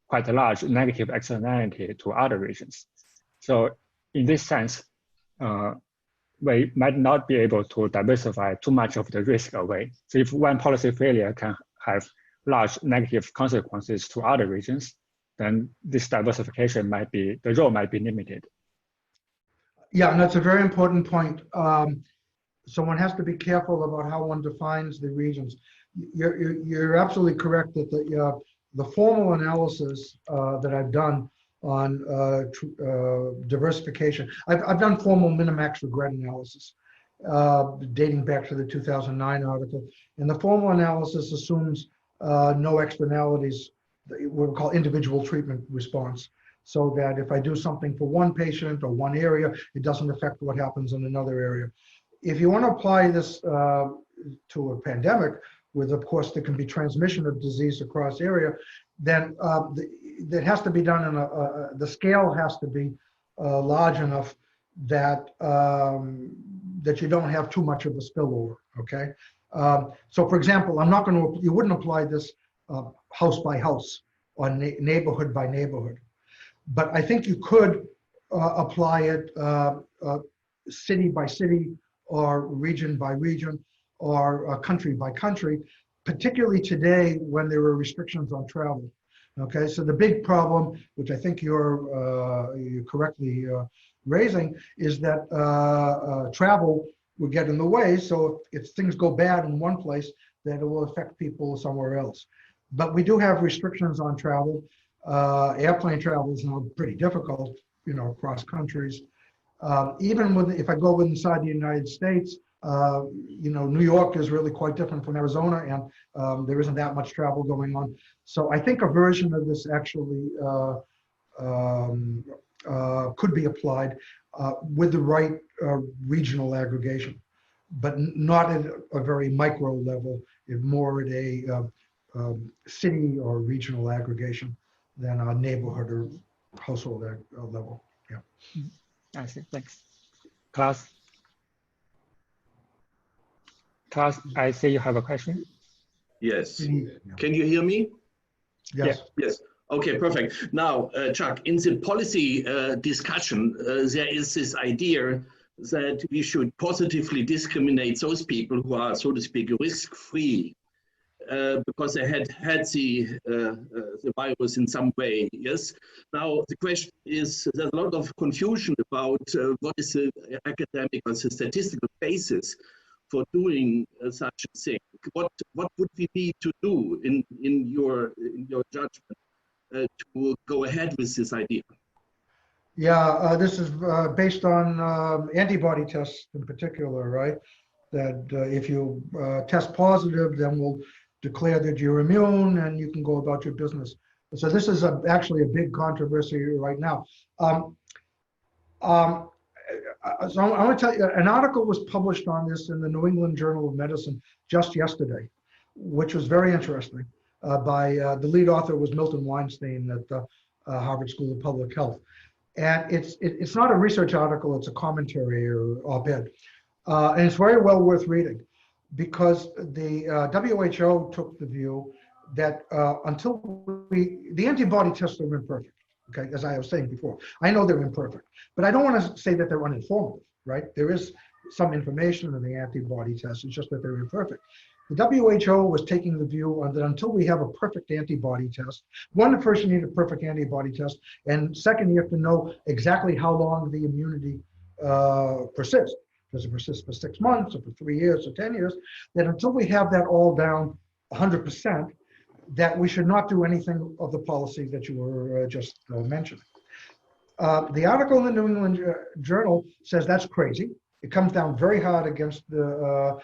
A: quite a large negative externality to other regions. So in this sense, we might not be able to diversify too much of the risk away. So if one policy failure can have large negative consequences to other regions, then this diversification the role might be limited.
C: Yeah, and that's a very important point. So one has to be careful about how one defines the regions. You're absolutely correct that the formal analysis that I've done on diversification, I've done formal minimax regret analysis dating back to the 2009 article, and the formal analysis assumes no externalities, what we call individual treatment response, so that if I do something for one patient or one area, it doesn't affect what happens in another area. If you want to apply this to a pandemic, with of course there can be transmission of disease across area, then that has to be done in the scale has to be large enough that that you don't have too much of a spillover. Okay, so for example, you wouldn't apply this house by house or neighborhood by neighborhood, but I think you could apply it city by city or region by region or country by country, particularly today when there are restrictions on travel. Okay, so the big problem, which I think you're correctly raising, is that travel will get in the way. So if things go bad in one place, then it will affect people somewhere else. But we do have restrictions on travel. Airplane travel is now pretty difficult, across countries. Even if I go inside the United States, New York is really quite different from Arizona, and there isn't that much travel going on. So I think a version of this actually could be applied with the right regional aggregation, but not at a very micro level, more at a city or regional aggregation than a neighborhood or household level. Yeah.
A: I see. Thanks. Klaus, I see you have a question.
D: Yes. Can you hear me?
C: Yes.
D: Yes. Okay, perfect. Now, Chuck, in the policy discussion, there is this idea that we should positively discriminate those people who are, so to speak, risk-free because they had the virus in some way. Yes. Now, the question is, there's a lot of confusion about what is the academic or the statistical basis for doing such a thing. What would we need to do in your judgment to go ahead with this idea?
C: Yeah, this is based on antibody tests in particular, right? That if you test positive, then we'll declare that you're immune and you can go about your business. So this is actually a big controversy right now. So I want to tell you, an article was published on this in the New England Journal of Medicine just yesterday, which was very interesting. by the lead author was Milton Weinstein at the Harvard School of Public Health. And it's not a research article, it's a commentary or op-ed. And it's very well worth reading because the WHO took the view that the antibody tests are imperfect, okay, as I was saying before. I know they're imperfect, but I don't want to say that they're uninformative, right? There is some information in the antibody tests, it's just that they're imperfect. The WHO was taking the view that until we have a perfect antibody test, one, first you need a perfect antibody test, and second, you have to know exactly how long the immunity persists. Does it persist for 6 months or for 3 years or 10 years? That until we have that all down 100%, that we should not do anything of the policy that you were just mentioning. The article in the New England Journal says that's crazy. It comes down very hard against the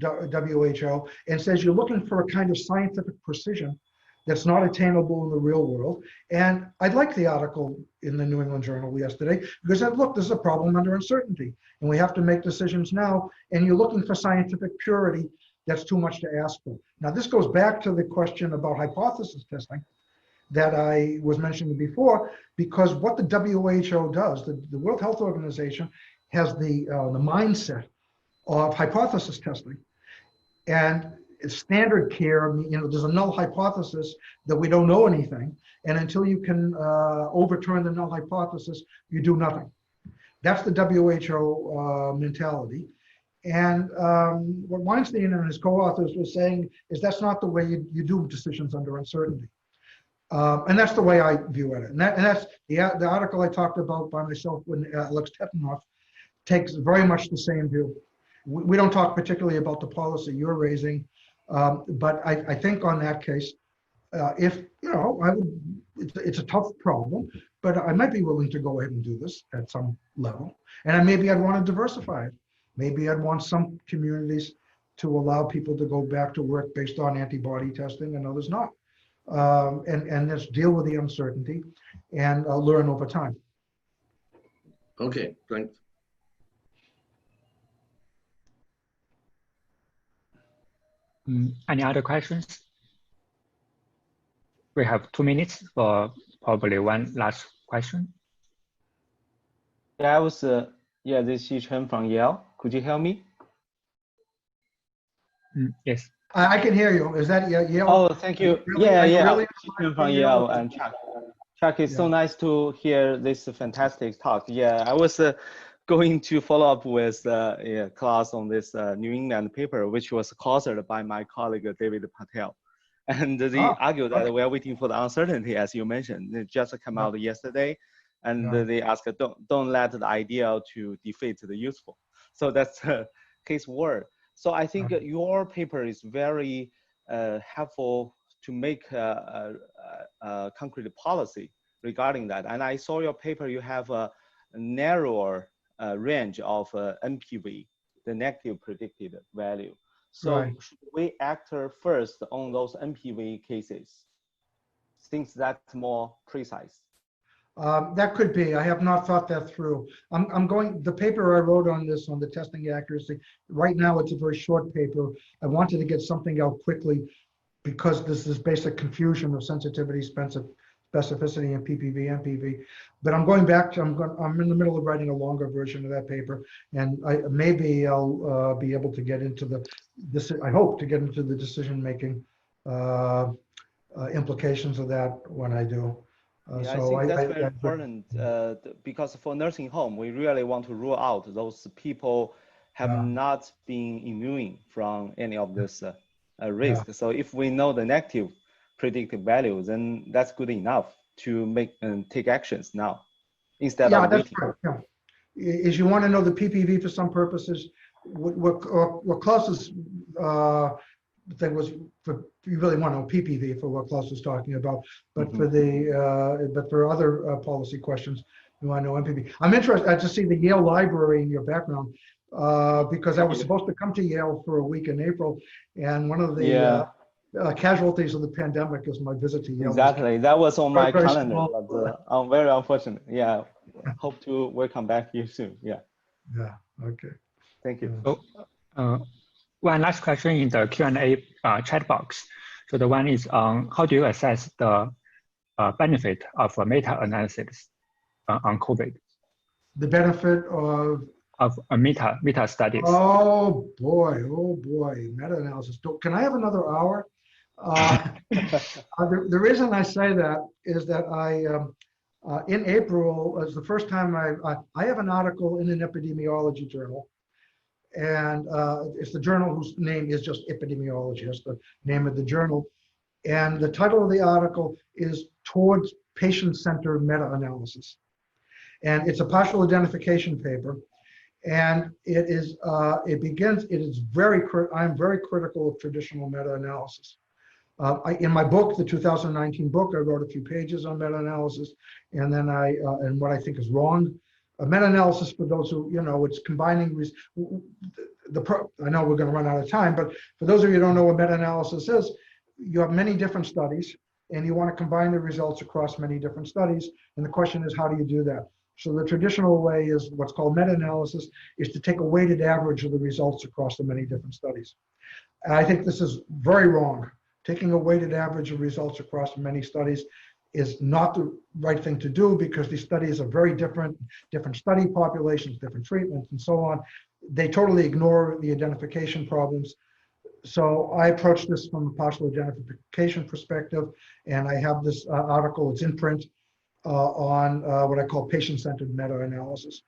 C: WHO and says you're looking for a kind of scientific precision that's not attainable in the real world. And I like the article in the New England Journal yesterday because I said, look, this is a problem under uncertainty and we have to make decisions now. And you're looking for scientific purity. That's too much to ask for. Now, this goes back to the question about hypothesis testing that I was mentioning before, because what the WHO does, the World Health Organization has the mindset of hypothesis testing. And standard care, there's a null hypothesis that we don't know anything. And until you can overturn the null hypothesis, you do nothing. That's the WHO mentality. And what Weinstein and his co-authors were saying is that's not the way you do decisions under uncertainty. And that's the way I view it. And that's the article I talked about by myself when Alex Tetenoff takes very much the same view. We don't talk particularly about the policy you're raising, but I think on that case, if, it's a tough problem, but I might be willing to go ahead and do this at some level. And maybe I'd want to diversify it. Maybe I'd want some communities to allow people to go back to work based on antibody testing and others not. And just deal with the uncertainty and learn over time.
D: Okay, thanks.
A: Any other questions? We have 2 minutes for probably one last question.
E: Yeah, this is Yichen from Yale. Could you hear me?
A: Yes.
C: I can hear you. Is that Yale?
E: Oh, thank you.
C: Really,
E: Yeah.
C: really
E: Yichen from Yale and Chuck. Chuck, it's so nice to hear this fantastic talk. Yeah, I was going to follow up with a class on this New England paper, which was authored by my colleague David Patel. And they argued that we're waiting for the uncertainty, as you mentioned. It just came out yesterday. And they asked, don't let the ideal to defeat the useful. So that's the case word. So I think your paper is very helpful to make a concrete policy regarding that. And I saw your paper, you have a narrower range of NPV, the negative predicted value. So should we act first on those NPV cases, since that's more precise?
C: That could be. I have not thought that through. The paper I wrote on this, on the testing accuracy, right now it's a very short paper. I wanted to get something out quickly because this is basic confusion of sensitivity, specificity, and PPV, NPV. But I'm going back to, I'm in the middle of writing a longer version of that paper, and maybe I'll be able to get into I hope to get into the decision-making implications of that when I do.
E: Yeah, I think that's very important because for nursing home, we really want to rule out those people have not been immune from any of this risk. So if we know the negative predictive value, then that's good enough to make take actions now instead of waiting.
C: Right. Yeah, is you want to know the PPV for some purposes. What Klaus's thing was, you really want to know PPV for what Klaus was talking about, but for for other policy questions, you want to know NPV. I'm interested to see the Yale Library in your background because I was supposed to come to Yale for a week in April, and one of the casualties of the pandemic is my visit to Yale.
E: Exactly, that was on my calendar, but I'm very unfortunate. Yeah, hope to welcome back you soon. Yeah.
C: Yeah. Okay.
E: Thank you.
A: So, one last question in the Q&A chat box. So the one is on how do you assess the benefit of a meta-analysis on COVID?
C: The benefit of
A: a meta studies.
C: Oh boy, meta-analysis. Can I have another hour? The reason I say that is that in April is the first time I have an article in an epidemiology journal, and it's the journal whose name is just epidemiology. That's the name of the journal, and the title of the article is Towards Patient-Centered Meta-Analysis, and it's a partial identification paper. And it is, I'm very critical of traditional meta-analysis. In my book, the 2019 book, I wrote a few pages on meta-analysis, and then and what I think is wrong. Meta-analysis, for those who, it's combining, I know we're gonna run out of time, but for those of you who don't know what meta-analysis is, you have many different studies, and you wanna combine the results across many different studies, and the question is, how do you do that? So the traditional way is what's called meta-analysis, is to take a weighted average of the results across the many different studies. And I think this is very wrong. Taking a weighted average of results across many studies is not the right thing to do, because these studies are very different study populations, different treatments, and so on. They totally ignore the identification problems. So I approach this from a partial identification perspective, and I have this article, it's in print, on what I call patient-centered meta-analysis.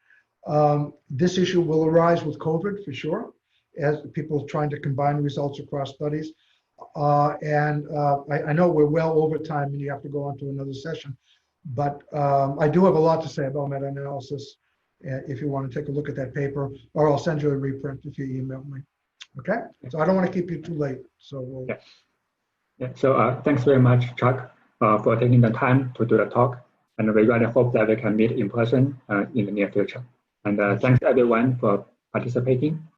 C: This issue will arise with COVID for sure, as people trying to combine results across studies. I know we're well over time and you have to go on to another session, but I do have a lot to say about meta-analysis if you want to take a look at that paper, or I'll send you a reprint if you email me. Okay, so I don't want to keep you too late. So we'll...
A: Yeah. So thanks very much, Chuck, for taking the time to do the talk. And we really hope that we can meet in person in the near future. And thanks everyone for participating.